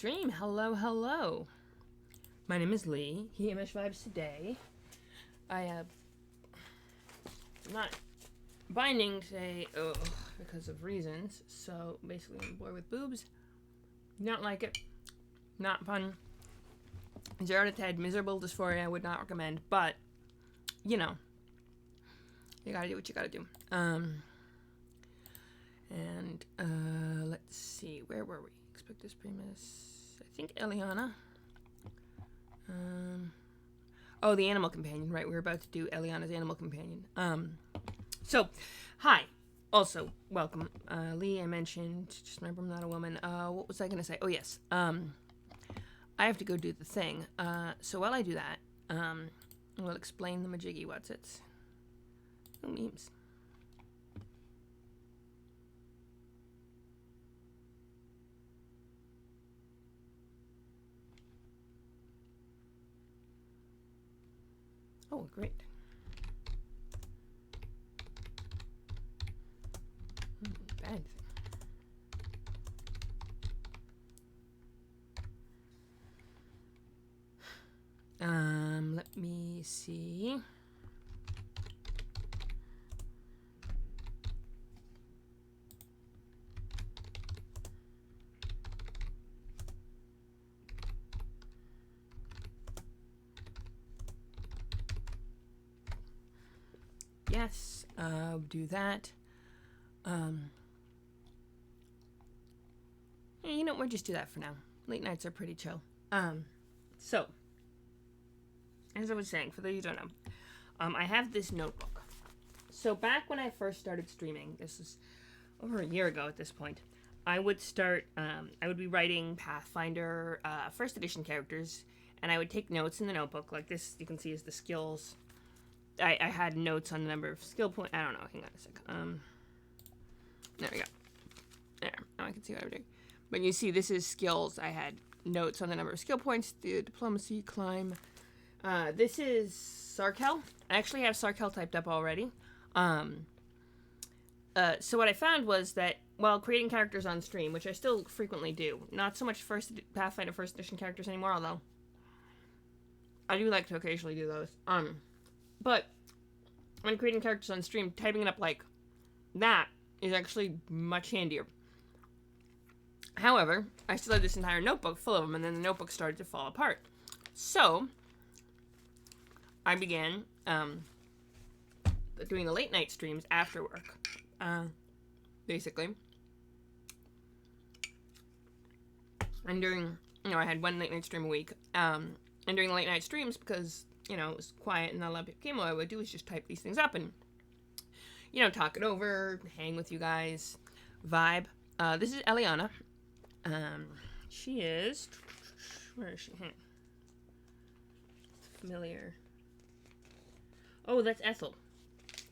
Stream, hello. My name is Lee. EMS Vibes today. I'm not binding today because of reasons. So basically, I'm a boy with boobs. Don't like it. Not fun. 0 to 10, miserable dysphoria. I would not recommend. But you know, you gotta do what you gotta do. Let's see, where were we? Expectus Primus. I think Eliana. The Animal Companion, right? We're about to do Eliana's Animal Companion. Hi. Also, welcome. Lee, I mentioned, just remember I'm not a woman. What was I gonna say? Oh, yes. I have to go do the thing. So while I do that, we'll explain the Majiggy Whatsits. Oh, memes. Oh, great. Bad thing. Let me see. Yes, do that. You know, we'll just do that for now. Late nights are pretty chill. So, as I was saying, for those who don't know, I have this notebook. So back when I first started streaming, this is over a year ago at this point, I would be writing Pathfinder first edition characters, and I would take notes in the notebook. Like this, you can see is the skills. I had notes on the number of skill points. I don't know. Hang on a sec. There we go. There. Now I can see what I'm doing. But you see, this is skills. I had notes on the number of skill points, the diplomacy, climb. This is Sarkel. I actually have Sarkel typed up already. So what I found was that while creating characters on stream, which I still frequently do, not so much Pathfinder first edition characters anymore, although I do like to occasionally do those. But when creating characters on stream, typing it up like that is actually much handier. However, I still had this entire notebook full of them, and then the notebook started to fall apart. So, I began doing the late night streams after work, basically. And during, I had one late night stream a week, and during the late night streams, because, it was quiet and not a lot of people came, what I would do is just type these things up and, talk it over, hang with you guys, vibe. This is Eliana. She is, where is she? Familiar. Oh, that's Ethel.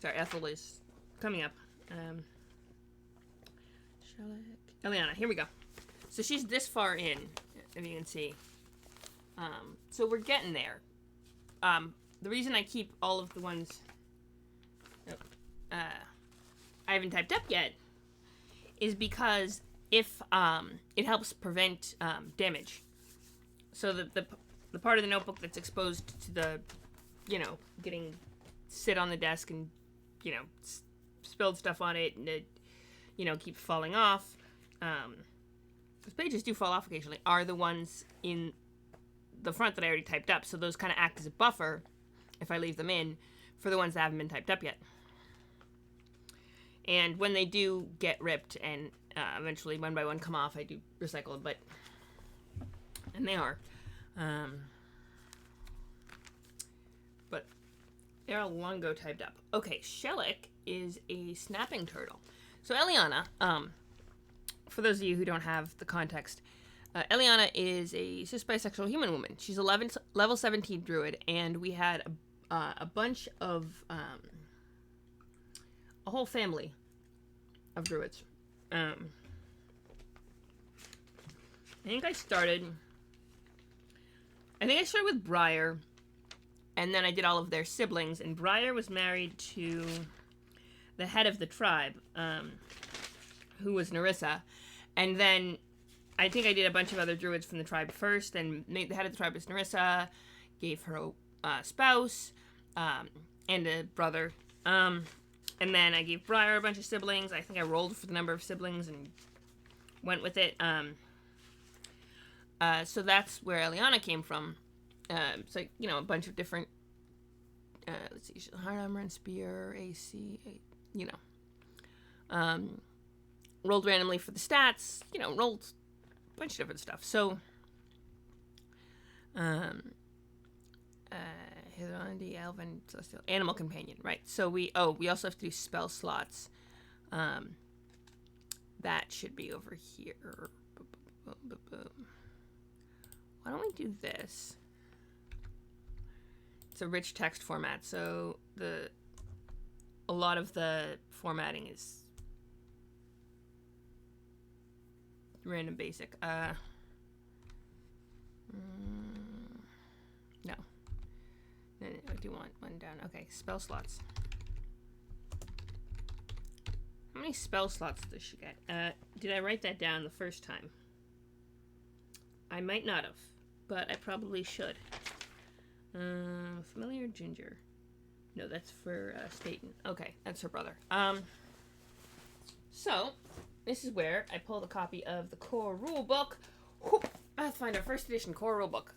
Sorry, Ethel is coming up. Eliana, here we go. So she's this far in, if you can see. So we're getting there. The reason I keep all of the ones I haven't typed up yet is because if it helps prevent damage. So the part of the notebook that's exposed to the, getting sit on the desk and, spilled stuff on it and it, keeps falling off. Because pages do fall off occasionally, are the ones in the front that I already typed up. So those kind of act as a buffer if I leave them in for the ones that haven't been typed up yet. And when they do get ripped and eventually one by one come off, I do recycle them, and they are. But they're all long ago typed up. Okay, Shellick is a snapping turtle. So Eliana, for those of you who don't have the context, Eliana is a cis bisexual human woman. She's level 17 druid, and we had a bunch of a whole family of druids. I think I started with Briar, and then I did all of their siblings, and Briar was married to the head of the tribe, who was Narissa, and then I think I did a bunch of other druids from the tribe first, and the head of the tribe was Narissa, gave her a spouse, and a brother. And then I gave Briar a bunch of siblings. I think I rolled for the number of siblings and went with it. So that's where Eliana came from. So, a bunch of different, let's see, hard armor and spear, AC, rolled randomly for the stats, rolled a bunch of different stuff. So, Hidrandi, Elven, Celestial, Animal Companion, right. So we also have to do spell slots. That should be over here. Why don't we do this? It's a rich text format, so a lot of the formatting is random basic. No. I do want one down. Okay, spell slots. How many spell slots does she get? Did I write that down the first time? I might not have, but I probably should. Familiar Ginger. No, that's for Staten. Okay, that's her brother. So, this is where I pulled a copy of the core rulebook. Pathfinder First Edition core rulebook.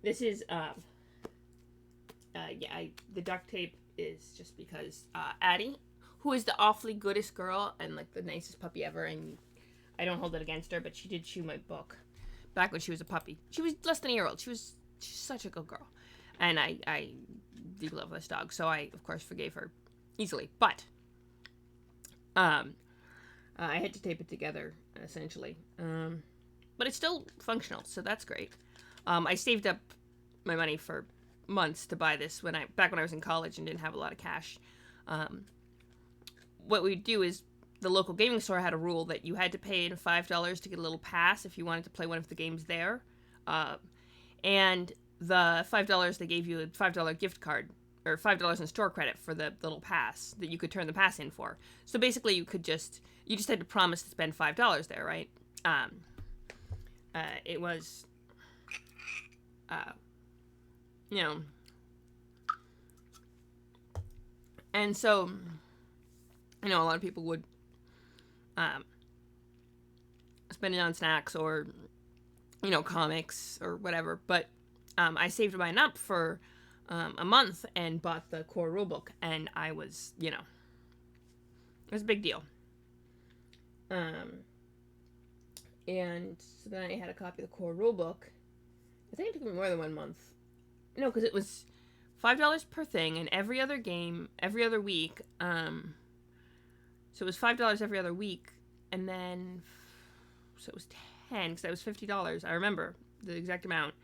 This is, the duct tape is just because Addie, who is the awfully goodest girl and like the nicest puppy ever, and I don't hold it against her, but she did chew my book back when she was a puppy. She was less than a year old. She's such a good girl, and I do love this dog, so I of course forgave her easily. But I had to tape it together essentially, but it's still functional, so that's great. I saved up my money for months to buy this back when I was in college and didn't have a lot of cash. What we'd do is the local gaming store had a rule that you had to pay in $5 to get a little pass if you wanted to play one of the games there. And the $5 they gave you a $5 gift card or $5 in store credit for the little pass that you could turn the pass in for. So basically you just had to promise to spend $5 there, right? It was, and so, a lot of people would spend it on snacks or, comics or whatever. But I saved mine up for a month and bought the core rulebook, and I was, it was a big deal. And so then I had a copy of the core rulebook. I think it took me more than 1 month. No, because it was $5 per thing, and every other game, every other week. So it was $5 every other week, and then, so it was 10, because that was $50. I remember the exact amount.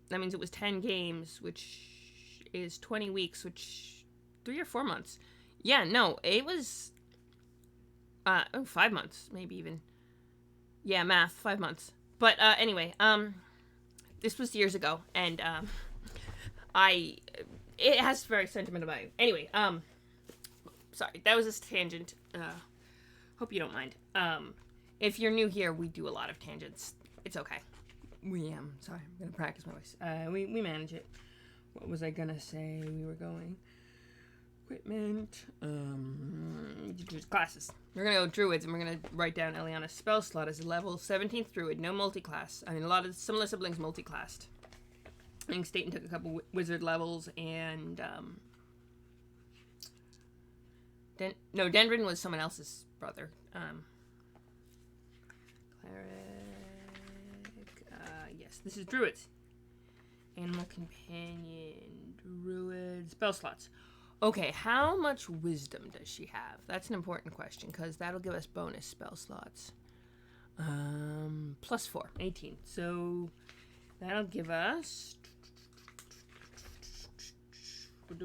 That means it was 10 games, which is 20 weeks, which 3 or 4 months. Yeah, no, it was 5 months, maybe even. Yeah, math, 5 months. But anyway, this was years ago, and it has very sentimental value. Anyway, sorry, that was a tangent. Hope you don't mind. If you're new here, we do a lot of tangents. It's okay. Sorry, I'm gonna practice my voice. We manage it. What was I gonna say? We were going equipment. Classes. We're gonna go druids, and we're gonna write down Eliana's spell slot as a level 17th druid, no multi-class. I mean, some of the siblings multi-classed. I think Staten took a couple wizard levels, and Dendron was someone else's brother. Cleric. Yes, this is druids. Animal companion, druid, spell slots. Okay, how much wisdom does she have? That's an important question, because that'll give us bonus spell slots. Plus 4, 18. So that'll give us, I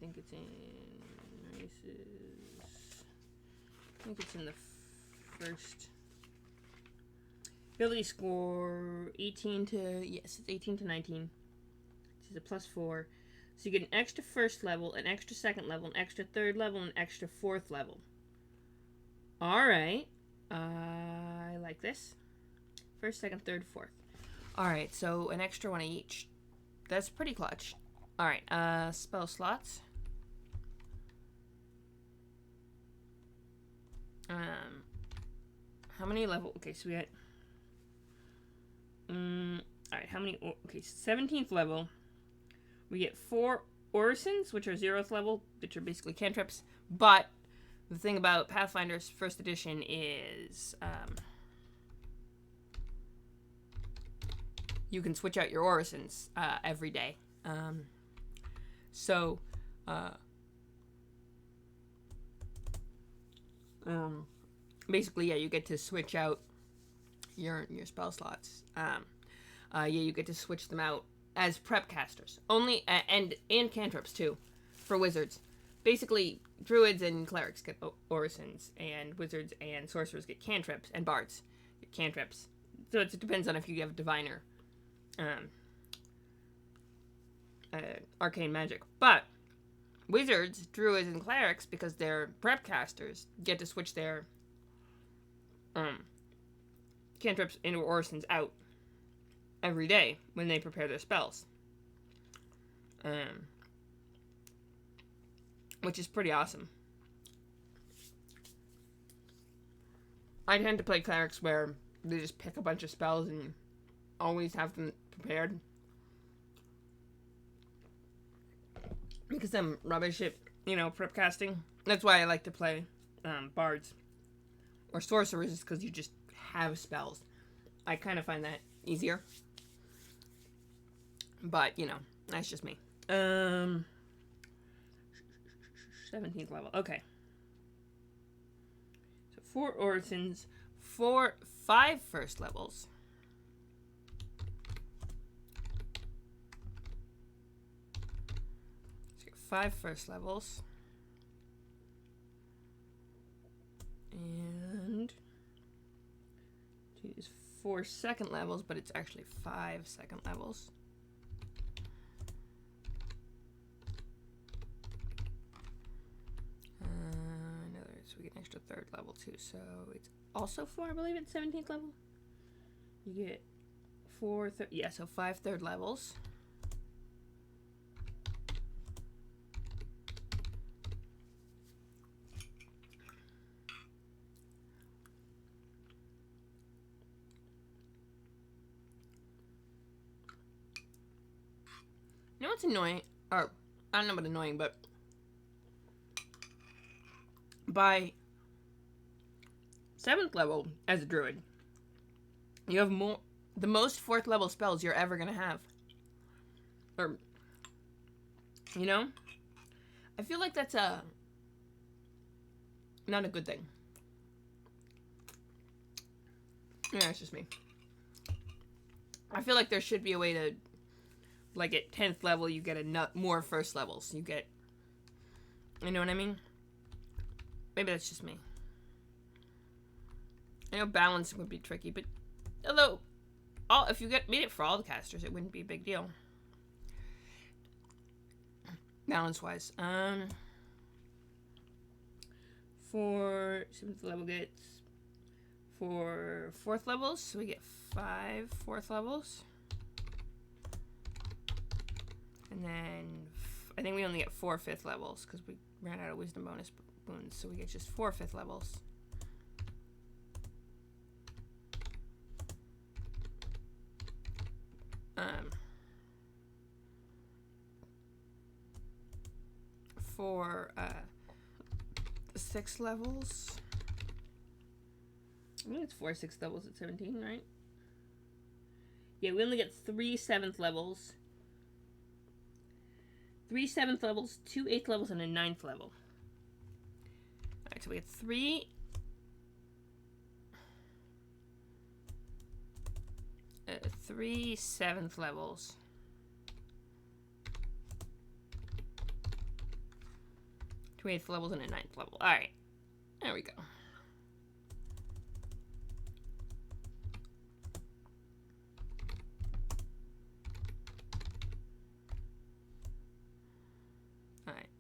think it's in the first. Ability score 18 to, yes, it's 18 to 19. This is a plus 4. So you get an extra first level, an extra second level, an extra third level, and an extra fourth level. Alright. I like this. First, second, third, fourth. Alright, so an extra one each. That's pretty clutch. Alright, spell slots. How many level? Okay, so we got. Alright, how many? Okay, 17th level. We get 4 Orisons, which are 0th level, which are basically cantrips. But the thing about Pathfinder's first edition is you can switch out your Orisons every day. Basically, yeah, you get to switch out your spell slots. Yeah, you get to switch them out as prep casters only, and cantrips too, for wizards. Basically, druids and clerics get orisons, and wizards and sorcerers get cantrips, and bards get cantrips. So it depends on if you have diviner, arcane magic. But wizards, druids, and clerics, because they're prep casters, get to switch their cantrips into orisons out every day when they prepare their spells. Which is pretty awesome. I tend to play clerics where they just pick a bunch of spells and always have them prepared. Because I'm rubbish at, prep casting. That's why I like to play bards or sorcerers, because you just have spells. I kind of find that easier. But, that's just me. 17th level. Okay. So 4 Orisons, 5 first levels. So 5 first levels. And it is 4 second levels, but it's actually 5 second levels. So we get an extra 3rd level too. So it's also 4, I believe, at 17th level. You get 4, yeah, so 5 3rd levels. You know what's annoying? Or, I don't know about annoying, but by 7th level as a druid, you have the most 4th level spells you're ever gonna have. Or, I feel like that's not a good thing. Yeah, it's just me. I feel like there should be a way to, like, at 10th level, you get more first levels. You get, you know what I mean? Maybe that's just me. I know balancing would be tricky, but although, if you made it for all the casters, it wouldn't be a big deal. Balance-wise. For 7th level gets 4 4th levels, so we get 5 4th levels. And then, I think we only get 4 5th levels, because we ran out of wisdom bonus boons, so we get just 4 5th levels. For 6 levels, I think it's 4 6th levels at 17, right? Yeah, we only get 3 7th levels. 3 7th levels, 2 8th levels, and a 9th level. Alright, so we get 3 7th levels. 2 8th levels and a 9th level. Alright. There we go. Alright.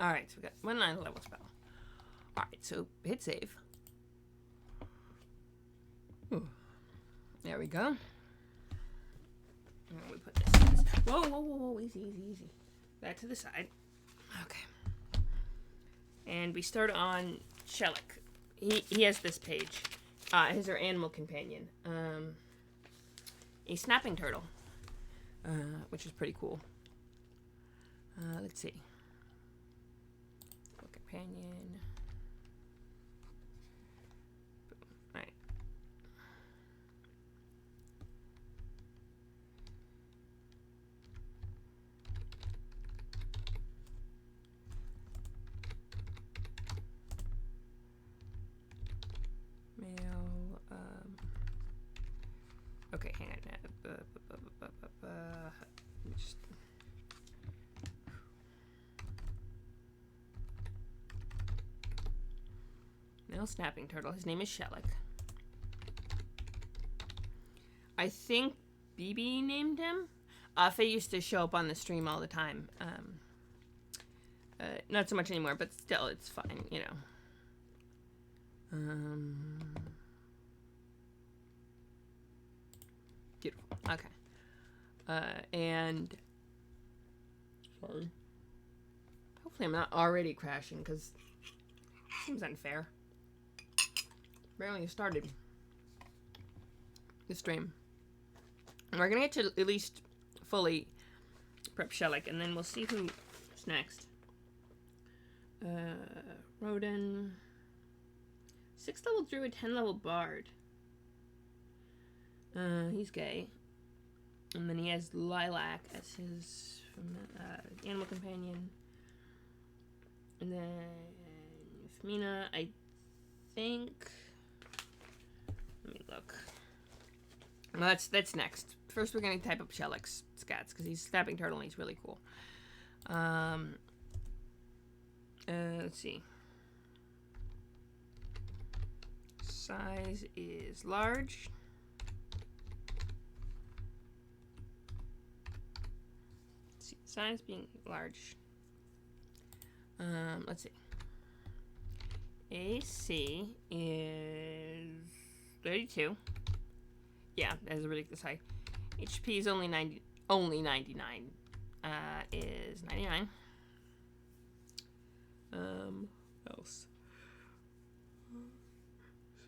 Alright, so we got 1 9 level spell. Alright, so hit save. Ooh. There we go. And we put this in this. Whoa, whoa, whoa, whoa, easy, easy, easy. That to the side. Okay. And we start on Shellick. He has this page. He's our animal companion. A snapping turtle. Which is pretty cool. Let's see. Companion. Alright. Male, okay, hang on. Just... Male snapping turtle. His name is Shellick. I think BB named him. Faye used to show up on the stream all the time. Not so much anymore, but still, it's fine, you know. Beautiful. Okay. And... Sorry. Hopefully I'm not already crashing, because it seems unfair. Barely started the stream. And we're going to get to at least fully prep Shellick, and then we'll see who's next. Roden. 6th level druid, 10 level bard. He's gay. And then he has Lilac as his animal companion. And then Femina, I think... Let me look. Well, that's next. First, we're going to type up Shellick's stats, because he's snapping turtle and he's really cool. Let's see. Size is large. Let's see. Size being large. Let's see. AC is 32. Yeah, that is ridiculous high. HP is only 99. Is 99. Else.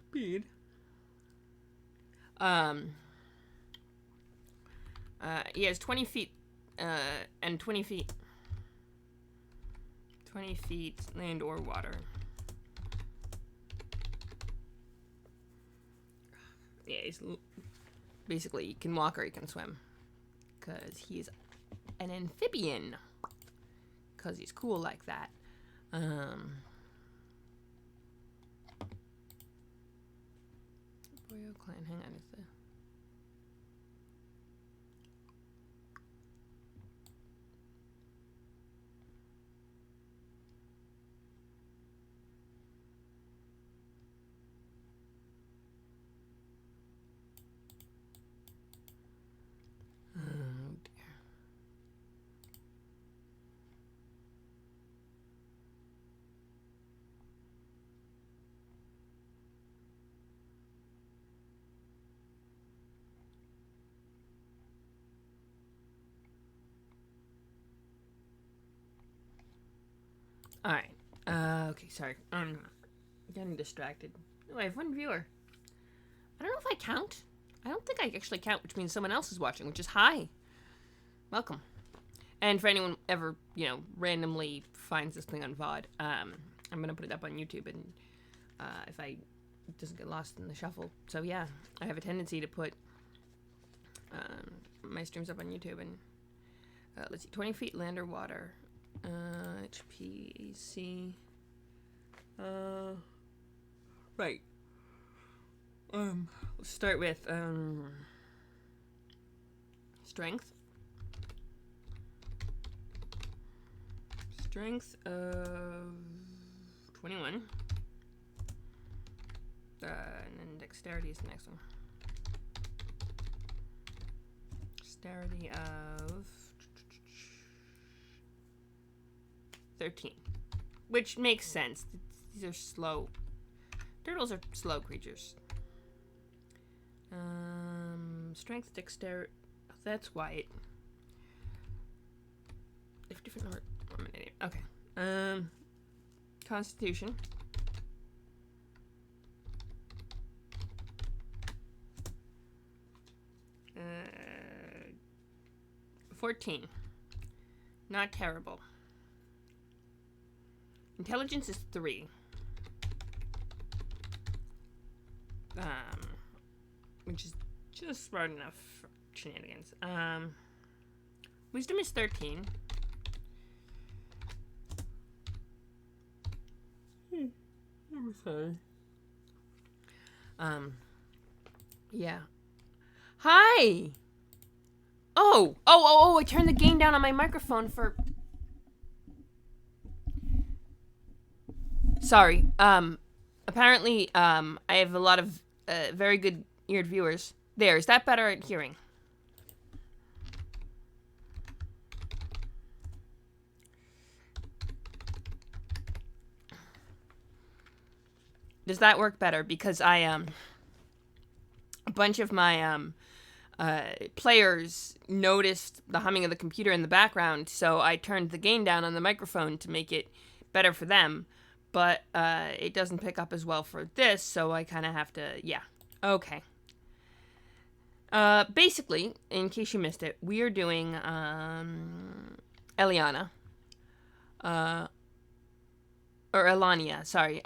Speed. He has 20 feet, and 20 feet. 20 feet land or water. Yeah, he's basically, he can walk or he can swim. Because he's an amphibian. Because he's cool like that. Boyo clan, hang on, is the... Alright. Okay, sorry. I'm getting distracted. Oh, I have 1 viewer. I don't know if I count. I don't think I actually count, which means someone else is watching, which is hi. Welcome. And for anyone ever, randomly finds this thing on VOD, I'm going to put it up on YouTube, and if it doesn't get lost in the shuffle. So yeah, I have a tendency to put my streams up on YouTube, and let's see, 20 feet land or water. HPC. Right. Let's start with strength. Strength of 21. And then dexterity is the next one. Dexterity of 13. which makes sense. These are slow. Turtles are slow creatures. Strength, dexterity. That's white. If different or okay. Constitution. 14. Not terrible. Intelligence is 3. Which is just smart enough for shenanigans. Wisdom is 13. I'm sorry. Yeah. Hi! Oh, I turned the gain down on my microphone for... Sorry. Apparently, I have a lot of very good eared viewers. There, is that better at hearing? Does that work better? Because a bunch of my players noticed the humming of the computer in the background, so I turned the gain down on the microphone to make it better for them. But it doesn't pick up as well for this, so I kind of have to, yeah. Okay. Basically, in case you missed it, we are doing Eliana. Or Elania, sorry.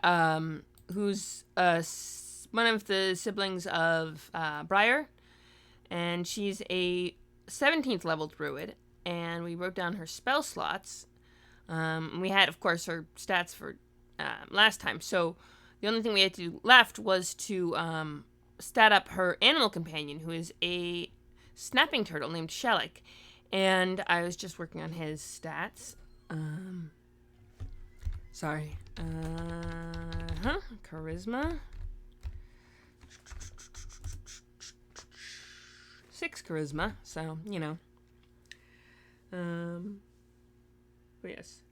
Who's one of the siblings of Briar. And she's a 17th level druid. And we wrote down her spell slots. We had, of course, her stats for last time. So the only thing we had to do left was to stat up her animal companion, who is a snapping turtle named Shellick. And I was just working on his stats. Sorry. Charisma. 6 charisma, so, you know. But yes.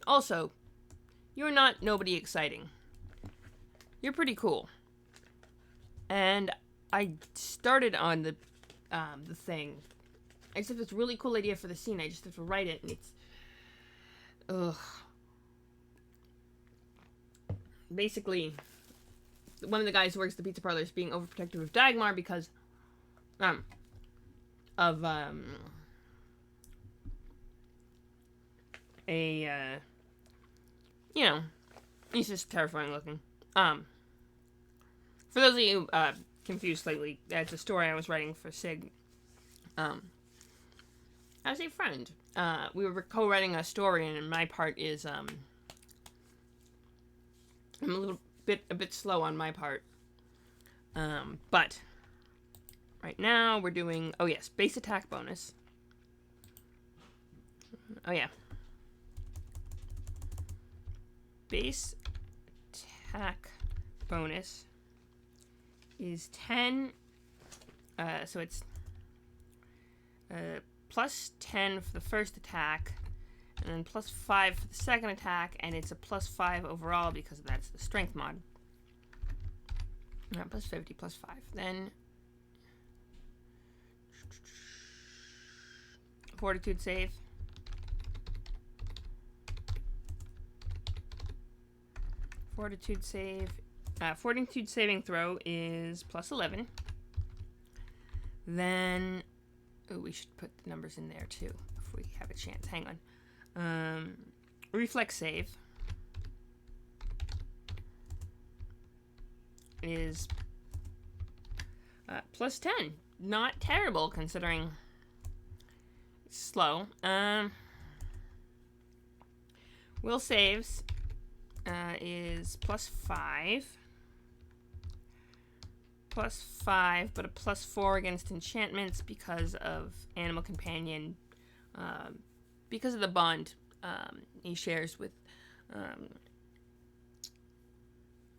Also, you're not nobody exciting. You're pretty cool. And I started on the thing. I just have this really cool idea for the scene. I just have to write it, and it's... Ugh. Basically, one of the guys who works at the pizza parlor is being overprotective of Dagmar because... you know, he's just terrifying looking. For those of you confused slightly, that's a story I was writing for Sig. As a friend, we were co-writing a story, and my part is I'm a bit slow on my part. But right now we're doing base attack bonus. Oh yeah. Base attack bonus is 10, so it's plus 10 for the first attack, and then plus 5 for the second attack, and it's a plus 5 overall because that's the strength mod. Plus 50, plus 5. Then fortitude save. Fortitude saving throw is plus 11. Then, we should put the numbers in there too if we have a chance. Hang on. Reflex save is plus 10. Not terrible considering it's slow. Will saves is plus 5. Plus 5, but a plus 4 against enchantments because of Animal Companion, because of the bond he shares with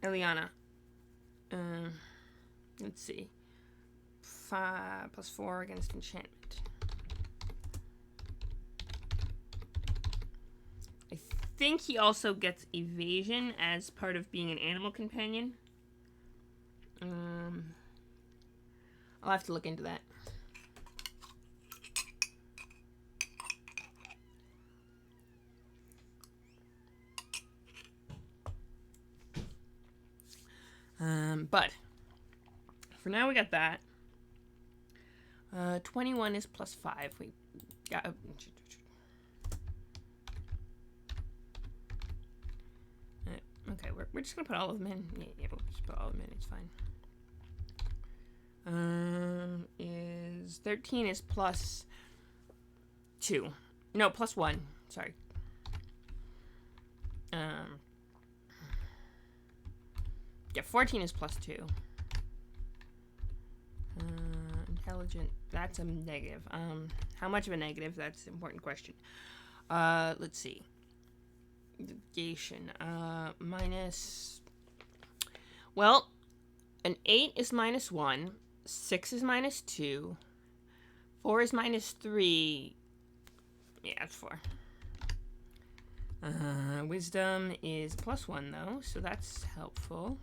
Eliana. Let's see. +4 against enchantment. I think he also gets evasion as part of being an animal companion. I'll have to look into that. But for now we got that. 21 is +5. We got. Okay, we're just gonna put all of them in. Yeah, we'll just put all of them in. It's fine. Is 13 is +2. No, +1. Sorry. Yeah, 14 is +2. Intelligent. That's a negative. How much of a negative? That's an important question. Let's see. Negation. Minus. Well, an 8 is -1. 6 is -2. 4 is -3. Yeah, that's 4. Wisdom is +1 though, so that's helpful.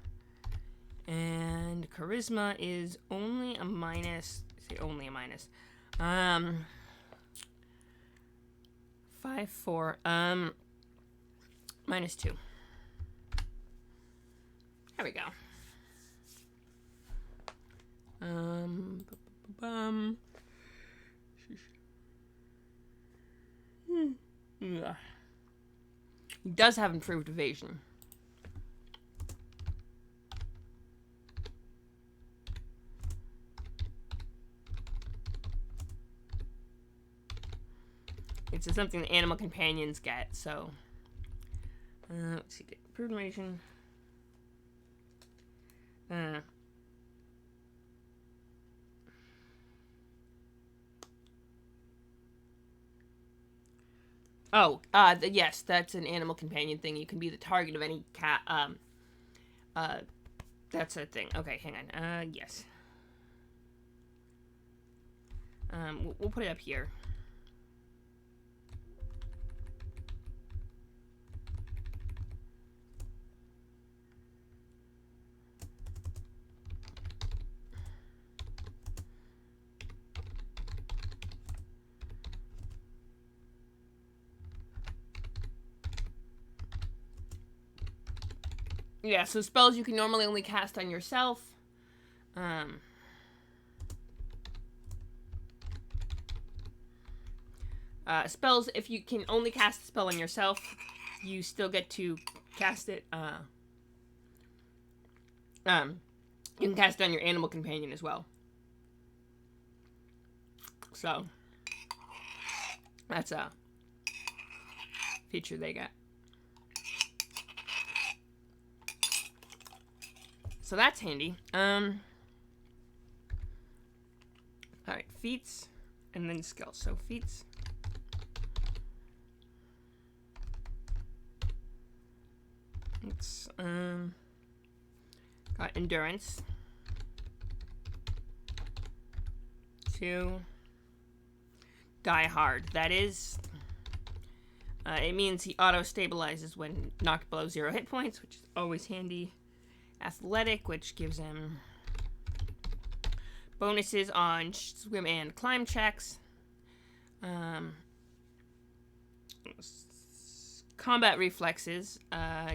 And charisma is only a minus. Say only a minus. 5, 4. -2. There we go. Yeah. He does have improved evasion. It's something that animal companions get, so. Let's see. Improved evasion. Yes, that's an animal companion thing. You can be the target of any cat. That's a thing. Okay, hang on. Yes. We'll put it up here. Yeah, so spells you can normally only cast on yourself. Spells, if you can only cast a spell on yourself, you still get to cast it. You can cast it on your animal companion as well. So, that's a feature they get. So that's handy. Alright, feats, and then skills. So feats. It's, got endurance. 2. Die hard. That is, it means he auto-stabilizes when knocked below 0 hit points, which is always handy. Athletic, which gives him bonuses on swim and climb checks. Combat reflexes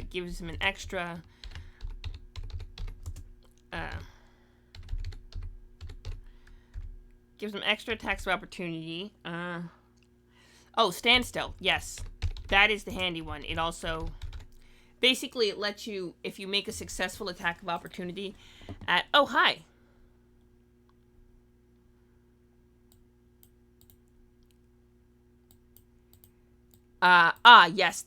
gives him an extra attacks of opportunity. Standstill. Yes, that is the handy one. It also basically it lets you, if you make a successful attack of opportunity at hi. Yes,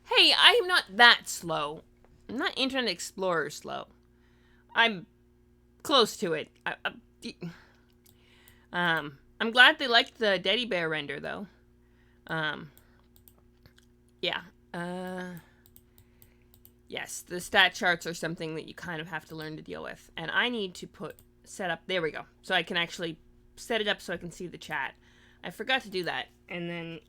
Hey, I am not that slow. I'm not Internet Explorer slow. I'm close to it. I'm glad they liked the Teddy Bear render, though. Yeah. Yes, the stat charts are something that you kind of have to learn to deal with. And I need to set up, there we go. So I can actually set it up so I can see the chat. I forgot to do that. And then,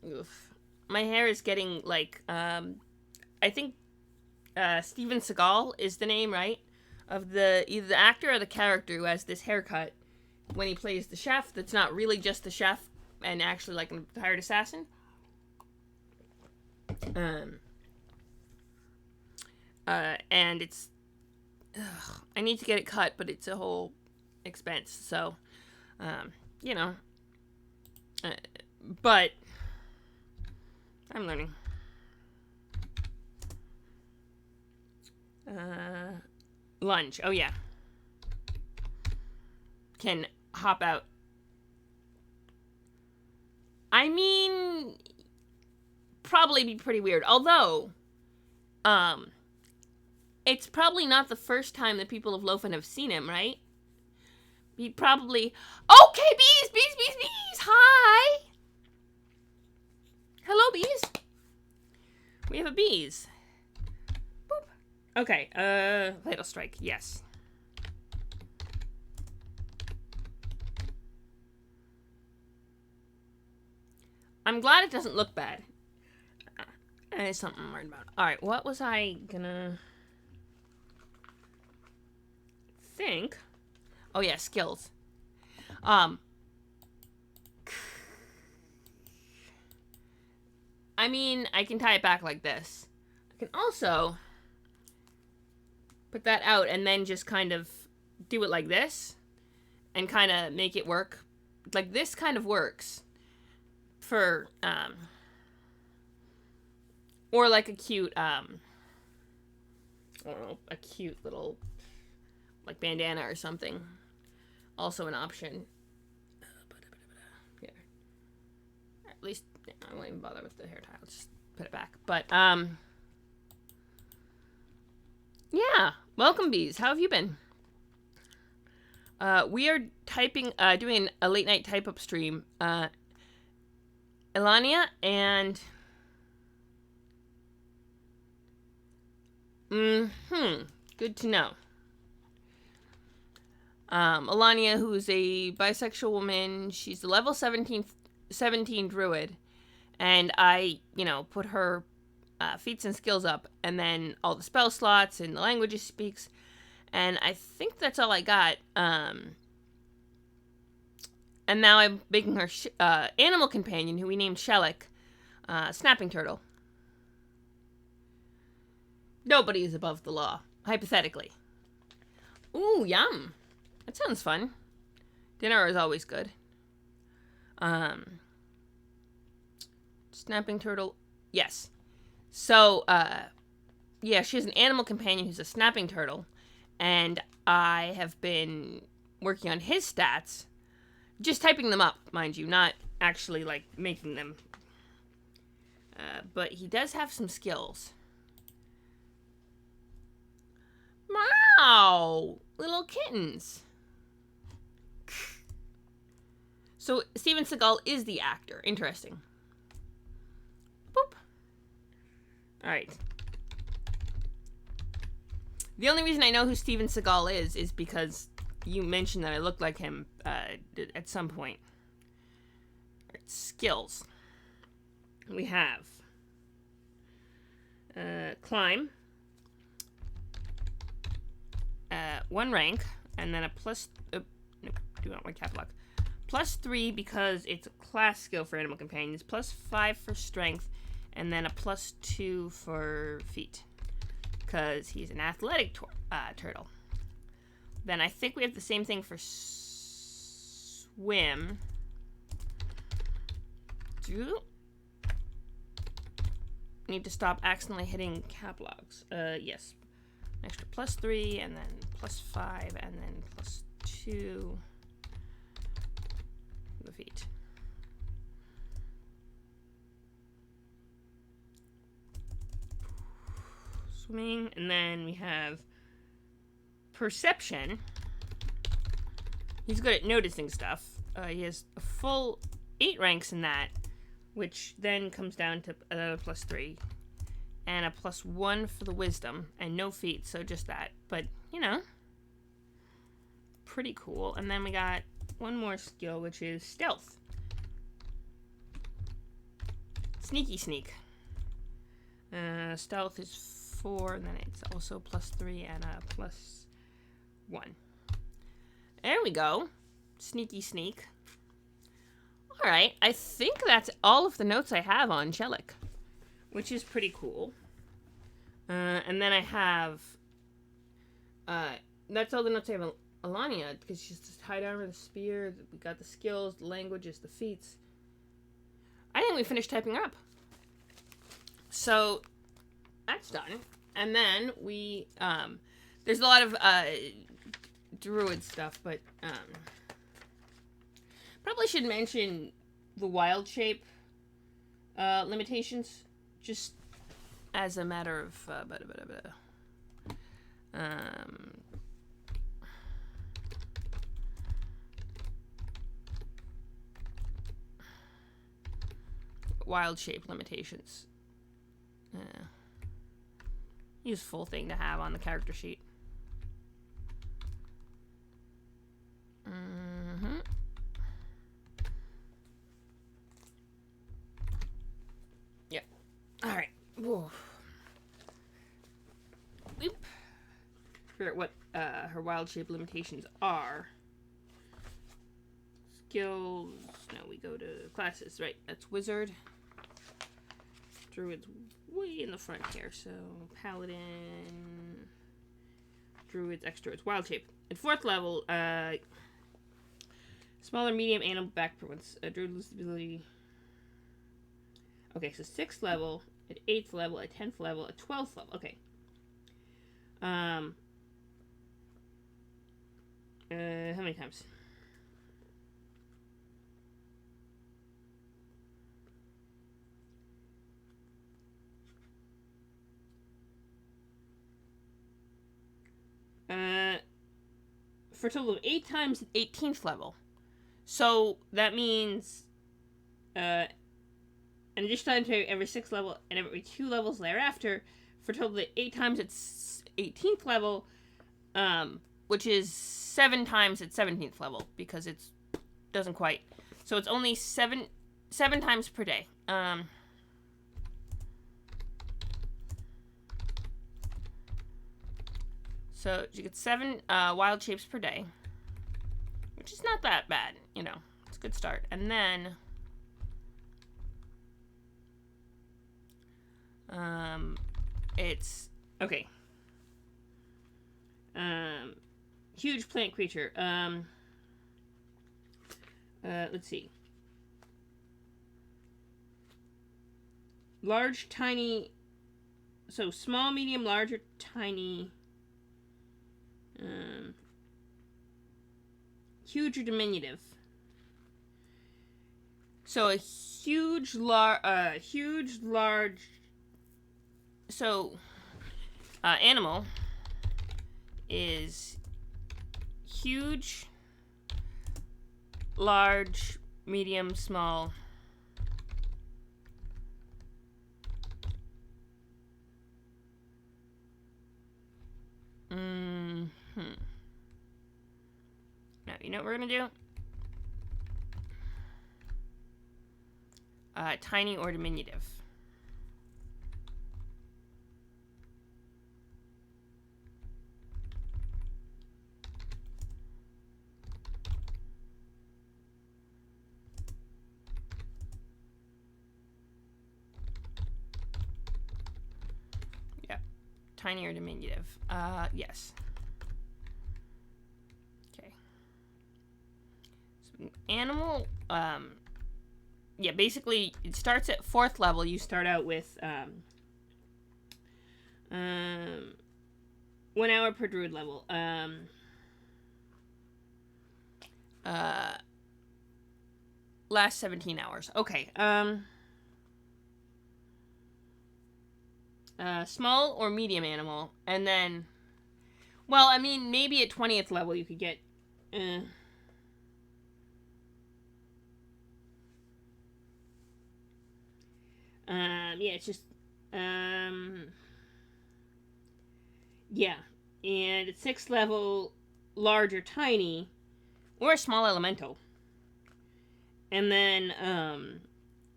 oof. My hair is getting like, I think Steven Seagal is the name, right? Of either the actor or the character who has this haircut when he plays the chef that's not really just the chef and actually like a hired assassin. And it's, I need to get it cut, but it's a whole expense. So, you know, but I'm learning. Lunge. Oh yeah. Can hop out. I mean, probably be pretty weird. Although, it's probably not the first time that people of Lofen have seen him, right? He'd probably... Okay, bees! Bees, bees, bees! Hi! Hello, bees. We have a bees. Boop. Okay, Fatal Strike, yes. I'm glad it doesn't look bad. And it's something I'm worried about. Alright, what was I gonna... think? Oh yeah, skills. I mean, I can tie it back like this. I can also put that out and then just kind of do it like this and kind of make it work. Like this kind of works for, or like a cute, I don't know, a cute little, like bandana or something. Also an option. Here. At least, I won't even bother with the hair tie. I'll just put it back. But, yeah. Welcome, bees. How have you been? We are doing a late night type up stream. Elania and... Good to know. Elania, who's a bisexual woman, she's a level 17 druid, and I, put her feats and skills up, and then all the spell slots and the languages she speaks, and I think that's all I got. And now I'm making her animal companion, who we named Shellick, Snapping Turtle. Nobody is above the law, hypothetically. Ooh, yum. That sounds fun. Dinner is always good. Snapping Turtle. Yes. So, yeah, she has an animal companion who's a snapping turtle. And I have been working on his stats. Just typing them up, mind you. Not actually, like, making them. But he does have some skills. Wow! Little kittens. So, Steven Seagal is the actor. Interesting. Boop. Alright. The only reason I know who Steven Seagal is because you mentioned that I looked like him at some point. Right, skills. We have climb. 1 rank, and then a plus... nope, do not want cap lock. +3 because it's a class skill for animal companions. +5 for strength, and then a +2 for feet. Because he's an athletic turtle. Then I think we have the same thing for swim. Need to stop accidentally hitting cap locks. Yes. An extra +3, and then +5, and then +2. The feet. Swimming, and then we have perception. He's good at noticing stuff. he has a full 8 ranks in that, which then comes down to +3. And a +1 for the wisdom, and no feats, so just that. But, you know, pretty cool. And then we got one more skill, which is stealth. Sneaky sneak. Stealth is 4, and then it's also +3 and a +1. There we go. Sneaky sneak. Alright, I think that's all of the notes I have on Chelik, which is pretty cool. And then I have... that's all the notes I have on Alania, because she's just hide armor, the spear, we got the skills, the languages, the feats. I think we finished typing her up. So, that's done. And then we, there's a lot of, druid stuff, but, probably should mention the wild shape, limitations, just as a matter of, wild shape limitations. Useful thing to have on the character sheet. Yep. Alright. Figure out what her wild shape limitations are. Skills. No, we go to classes. Right, that's wizard. Druid's way in the front here, so paladin, druids, ex-druids, wild shape. At 4th level, smaller, medium, animal back province. Druid loses ability. Okay, so 6th level, at 8th level, at 10th level, at 12th level. Okay. How many times? For a total of 8 times at 18th level. So that means an additional time to every 6th level and every 2 levels thereafter, for a total of 8 times at 18th level, which is 7 times at 17th level, because it doesn't quite. So it's only 7 times per day. So you get 7 wild shapes per day, which is not that bad, you know. It's a good start. And then it's okay. Huge plant creature. Let's see. Large, tiny. So small, medium, large, or tiny. Huge or diminutive. So a huge, large. So, animal is huge, large, medium, small. Now, you know what we're gonna do? Tiny or diminutive. Yep. Tiny or diminutive. Yes. Okay. So animal, yeah, basically it starts at 4th level. You start out with 1 hour per druid level. Last 17 hours. Okay. Small or medium animal, and then, well, I mean, maybe at 20th level you could get Yeah, it's just, yeah. And it's 6th level, large or tiny, or a small elemental. And then,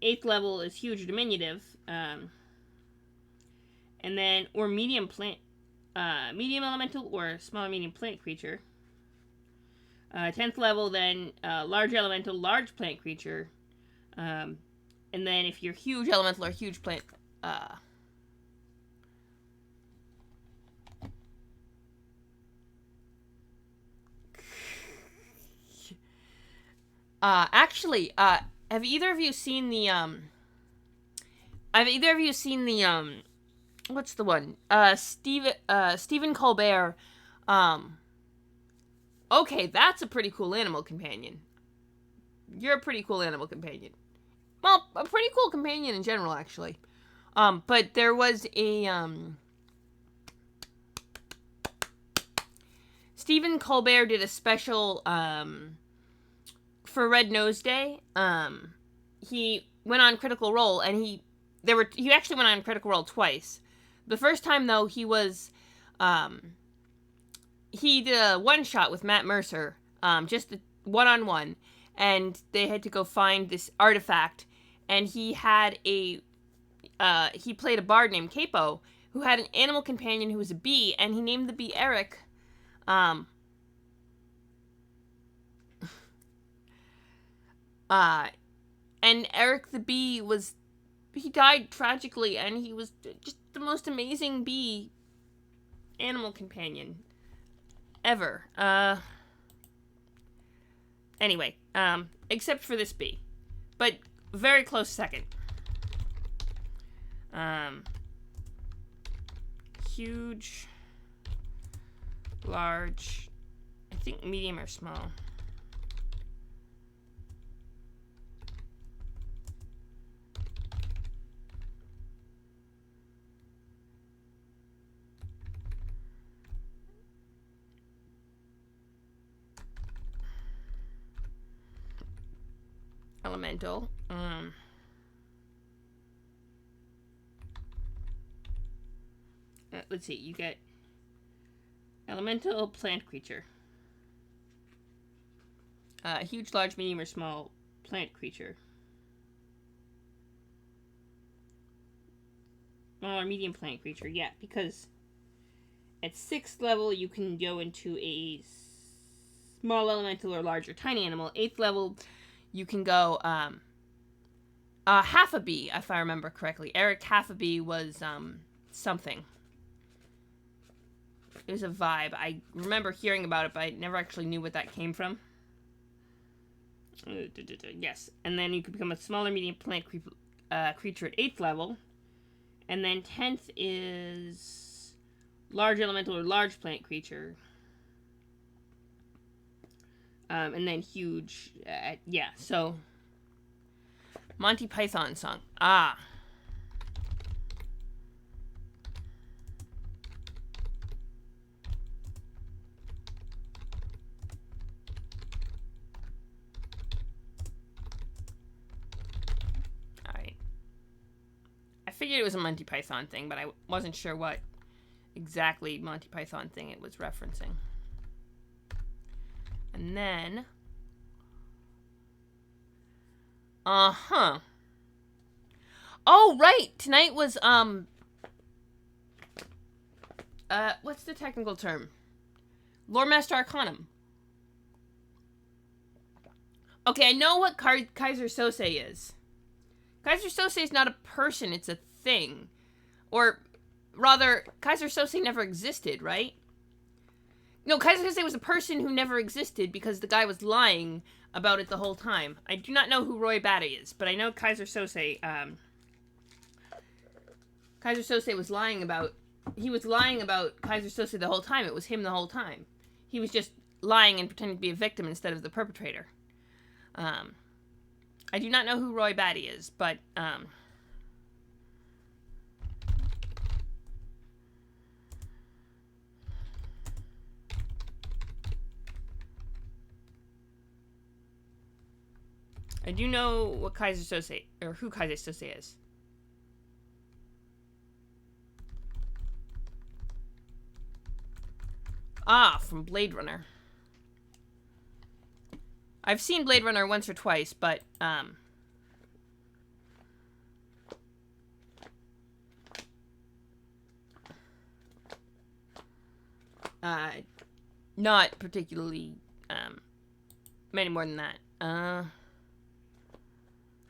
8th level is huge or diminutive. And then, or medium plant, medium elemental or small medium plant creature. 10th level, then large elemental, large plant creature. And then if you're huge elemental or huge plant, actually, have either of you seen the what's the one? Stephen Colbert. Okay, that's a pretty cool animal companion. You're a pretty cool animal companion. Well, a pretty cool companion in general, actually. But there was a, Stephen Colbert did a special, for Red Nose Day. He went on Critical Role, and he actually went on Critical Role twice. The first time, though, he did a one-shot with Matt Mercer, just a one-on-one, and they had to go find this artifact, and he played a bard named Capo, who had an animal companion who was a bee, and he named the bee Eric. And Eric the bee he died tragically, and he was just the most amazing bee animal companion ever. Anyway, except for this bee. But very close second. Huge, large, I think medium or small. Elemental. Let's see. You get elemental plant creature. Huge, large, medium, or small plant creature. Small or medium plant creature. Yeah, because at 6th level you can go into a small elemental or large or tiny animal. 8th level you can go half a bee, if I remember correctly. Eric half a bee was something. It was a vibe. I remember hearing about it, but I never actually knew what that came from. Yes. And then you can become a smaller medium plant creature at 8th level. And then 10th is large elemental or large plant creature. And then huge. Yeah, so Monty Python song. Ah. Alright. I figured it was a Monty Python thing, but I wasn't sure what exactly Monty Python thing it was referencing. And then... Oh, right! Tonight was, what's the technical term? Loremaster Arcanum. Okay, I know what Kaiser Sose is. Kaiser Sose is not a person, it's a thing. Or, rather, Kaiser Sose never existed, right? No, Kaiser Sose was a person who never existed because the guy was lying about it the whole time. I do not know who Roy Batty is, but I know Kaiser Sose, Kaiser Sose was lying about... He was lying about Kaiser Sose the whole time. It was him the whole time. He was just lying and pretending to be a victim instead of the perpetrator. I do not know who Roy Batty is, but, I do know what Kaiser Sose, or who Kaiser Sose is. Ah, from Blade Runner. I've seen Blade Runner once or twice, but, not particularly, many more than that.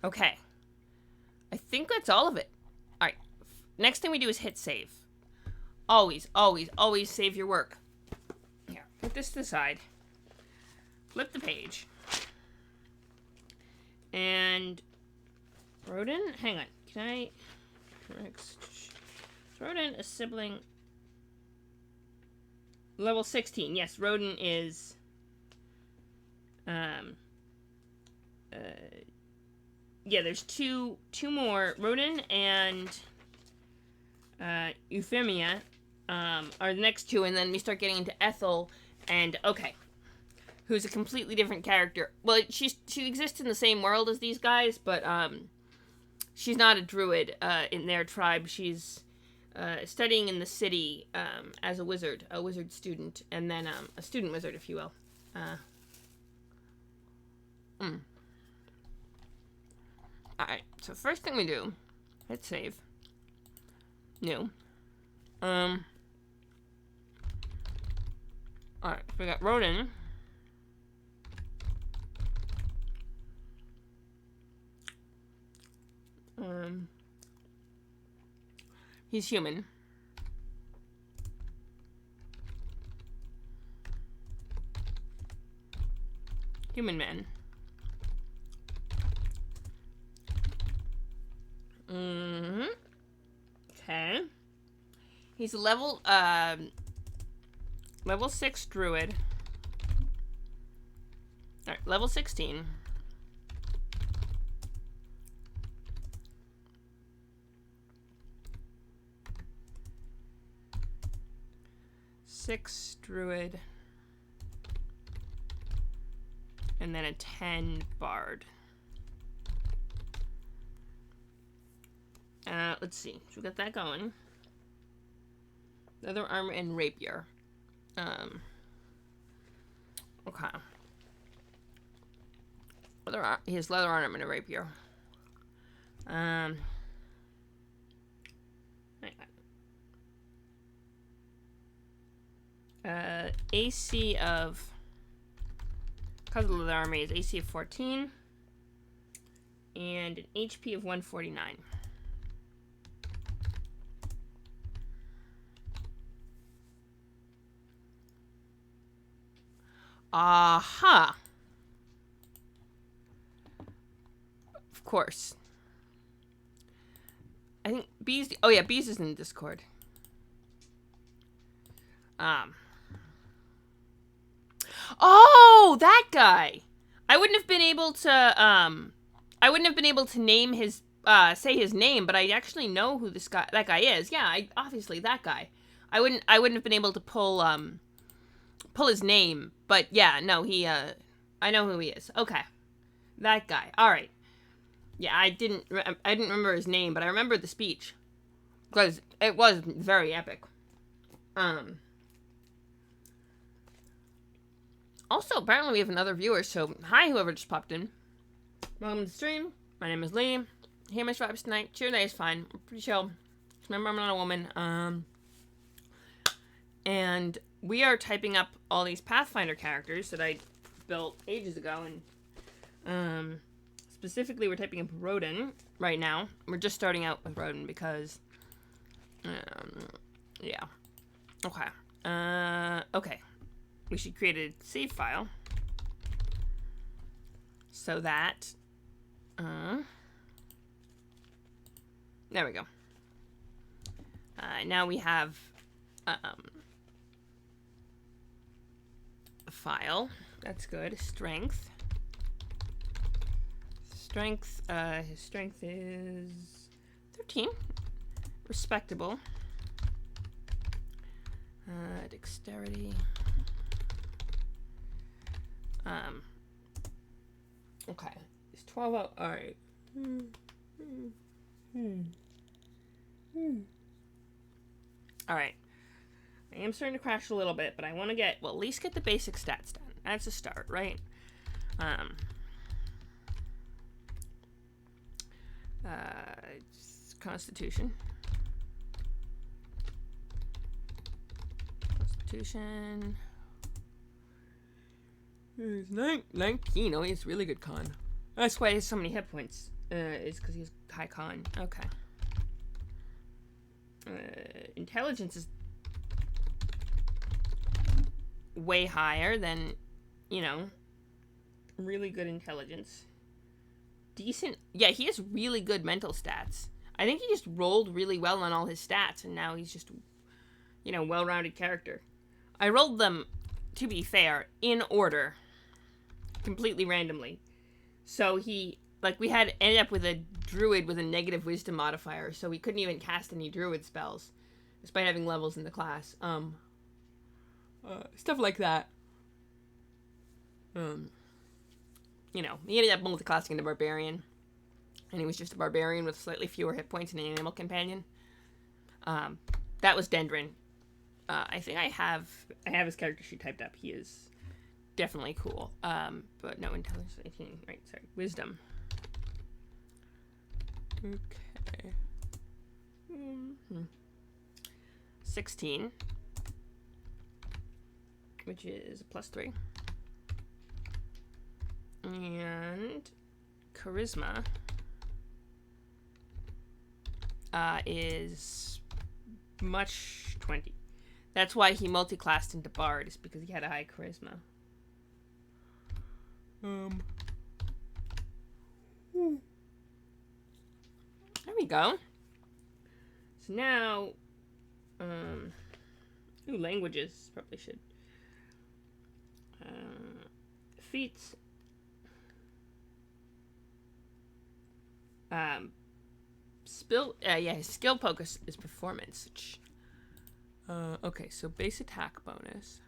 Okay. I think that's all of it. Alright. Next thing we do is hit save. Always, always, always save your work. Here, put this to the side. Flip the page. And Rodin, hang on. Can I Rodin, a sibling. Level 16. Yes, Rodin is yeah, there's two more. Rodin and Euphemia are the next two, and then we start getting into Ethel and okay, who's a completely different character. Well, she exists in the same world as these guys, but she's not a druid in their tribe. She's studying in the city as a wizard student, and then a student wizard, if you will. Alright, so first thing we do, hit save. New. Alright, we got Rodin. He's human. Human man. Okay. He's a level 6 druid. Alright, level 16. Six druid. And then a 10 bard. Let's see. So we got that going. Leather armor and rapier. Okay. He has leather armor and a rapier. AC of... Because of the leather armor is AC of 14. And an HP of 149. Aha! Of course. I think Bees... Oh yeah, Bees is in Discord. Oh, that guy! I wouldn't have been able to name his... say his name, but I actually know who that guy is. Yeah, obviously that guy. I wouldn't have been able to pull his name, but yeah, no, I know who he is. Okay. That guy. Alright. Yeah, I didn't remember his name, but I remember the speech. Because it was very epic. Also, apparently we have another viewer, so hi whoever just popped in. Welcome to the stream. My name is Lee. Hear my vibes tonight. Cheer day is fine. I'm pretty chill. Just remember I'm not a woman. And we are typing up all these Pathfinder characters that I built ages ago, and specifically we're typing up Rodin right now. We're just starting out with Rodin because yeah. Okay. Okay. We should create a save file so that there we go. Now we have a file. That's good. Strength. His strength is 13. Respectable. Dexterity. Okay. It's 12 out. Alright. Alright. I am starting to crash a little bit, but I want to get, well, at least get the basic stats done. That's a start, right? Constitution. Constitution. He's 19. Oh, he has really good con. That's why he has so many hit points. It's because he has high con. Okay. Intelligence is way higher than, you know, really good intelligence. Decent. Yeah, he has really good mental stats. I think he just rolled really well on all his stats, and now he's just, you know, well-rounded character. I rolled them, to be fair, in order, completely randomly. So he, like, we had ended up with a druid with a negative wisdom modifier, so we couldn't even cast any druid spells, despite having levels in the class. Stuff like that. You know, he ended up multiclassing into barbarian, and he was just a barbarian with slightly fewer hit points than an animal companion. That was Dendron. I think I have his character sheet typed up. He is definitely cool. But no intelligence. 18. Right, sorry. Wisdom. Okay. 16, which is a +3. And charisma is much 20. That's why he multi-classed into bard, is because he had a high charisma. There we go. So now, languages probably should. Feats. Skill focus is performance. Okay, so base attack bonus.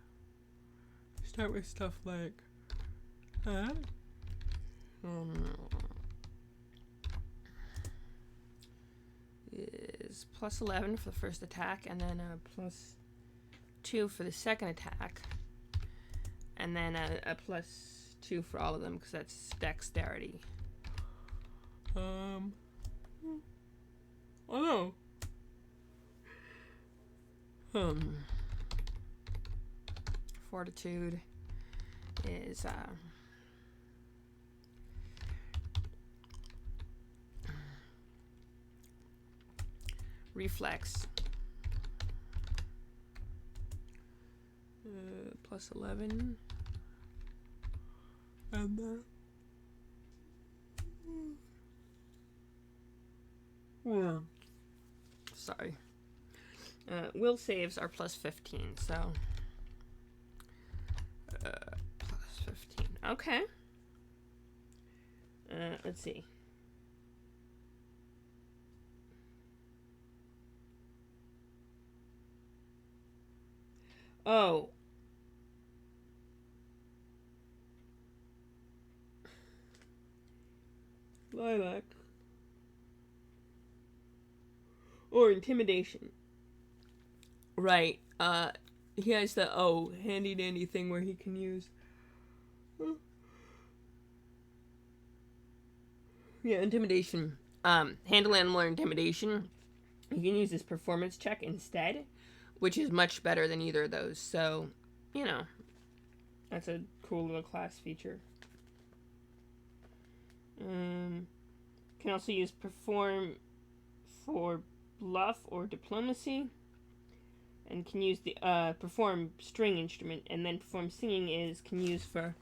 Start with stuff like is +11 for the first attack, and then +2 for the second attack, and then a +2 for all of them, because that's dexterity. Oh no. Fortitude is reflex. +11. And then sorry. Will saves are +15, so +15. Okay. Let's see. Oh. Lilac. Or intimidation. Right. He has the handy dandy thing where he can use. Yeah, intimidation. Handle animal or intimidation. You can use this performance check instead, which is much better than either of those. So, you know, that's a cool little class feature. Can also use perform for bluff or diplomacy, and can use the perform string instrument, and then perform singing can use for,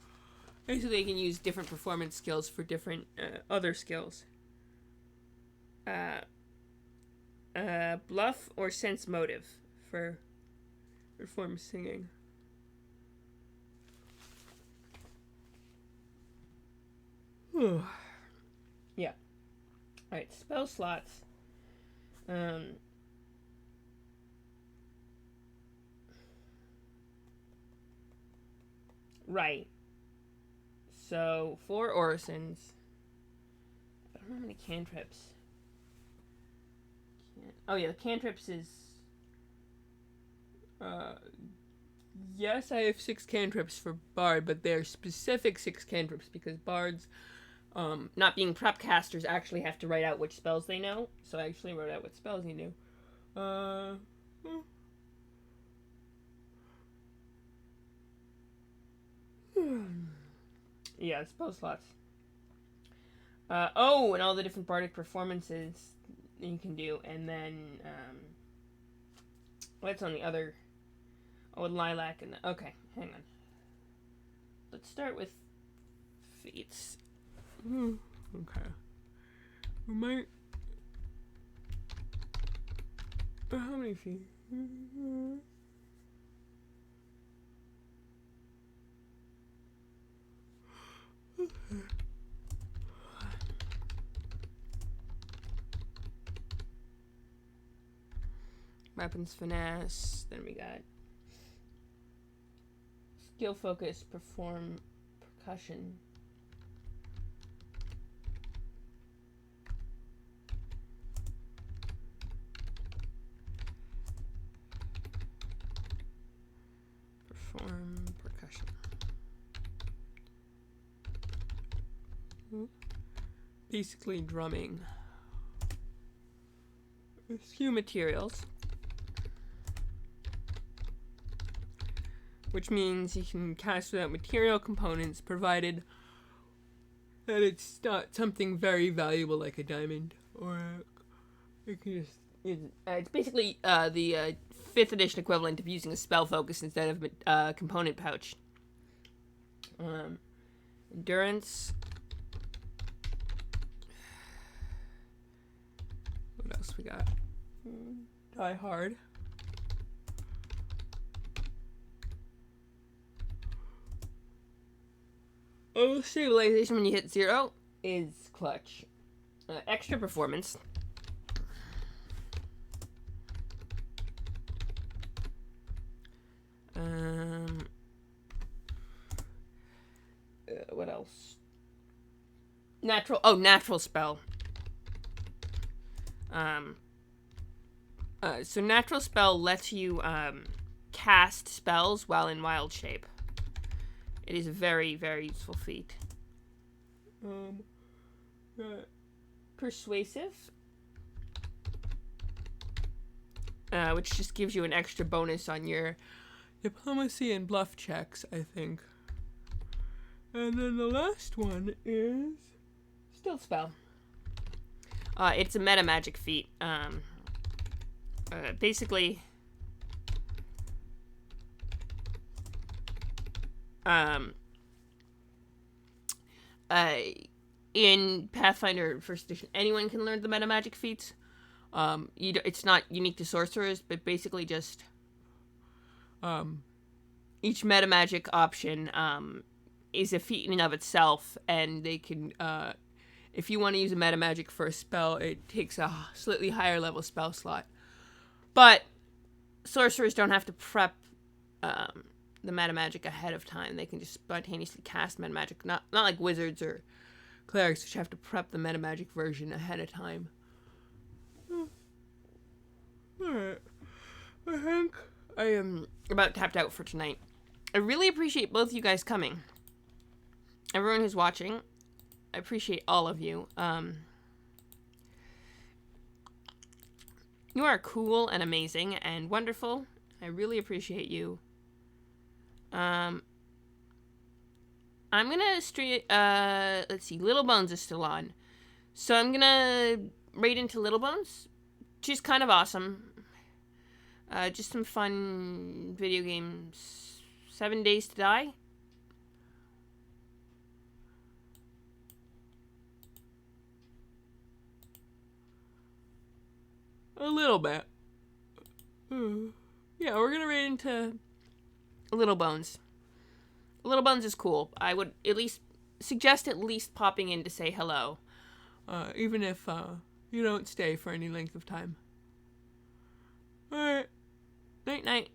basically you can use different performance skills for different other skills. Bluff or sense motive for perform singing. Yeah. Alright, spell slots. Right. So, 4 orisons. I don't know how many cantrips. Oh yeah, the cantrips is Yes, I have 6 cantrips for Bard, but they're specific 6 cantrips because Bards, not being prep casters, actually have to write out which spells they know. So I actually wrote out what spells he knew. Yeah, spell slots. And all the different bardic performances you can do, and then what's on the other? Oh, and Lilac and okay, hang on. Let's start with feats. Okay. We might. How many feet? Weapons finesse. Then we got skill focus, perform percussion. Perform percussion. Basically drumming. Few materials. Which means you can cast without material components, provided that it's not something very valuable like a diamond, or you can just. It's basically the 5th edition equivalent of using a spell focus instead of a component pouch. Endurance. What else we got? Die hard. Oh, stabilization when you hit 0 is clutch. Extra performance. What else? Natural spell. So natural spell lets you cast spells while in wild shape. It is a very, very useful feat. Persuasive. Which just gives you an extra bonus on your diplomacy and bluff checks, I think. And then the last one is Still Spell. It's a meta magic feat. Basically, in Pathfinder First Edition, anyone can learn the meta magic feats. It's not unique to sorcerers, but basically just each meta magic option is a feat in and of itself, and they can if you want to use a meta magic for a spell, it takes a slightly higher level spell slot. But sorcerers don't have to prep the meta magic ahead of time. They can just spontaneously cast meta magic, not like wizards or clerics, which have to prep the meta magic version ahead of time. Alright. I think I am about tapped out for tonight. I really appreciate both you guys coming. Everyone who's watching, I appreciate all of you. You are cool and amazing and wonderful. I really appreciate you. I'm gonna stream. Let's see. Little Bones is still on, so I'm gonna raid into Little Bones. She's kind of awesome. Just some fun video games. 7 Days to Die. A little bit. Yeah, we're gonna raid into Little Bones. Little Bones is cool. I would at least suggest popping in to say hello. Even if you don't stay for any length of time. Alright. Night night.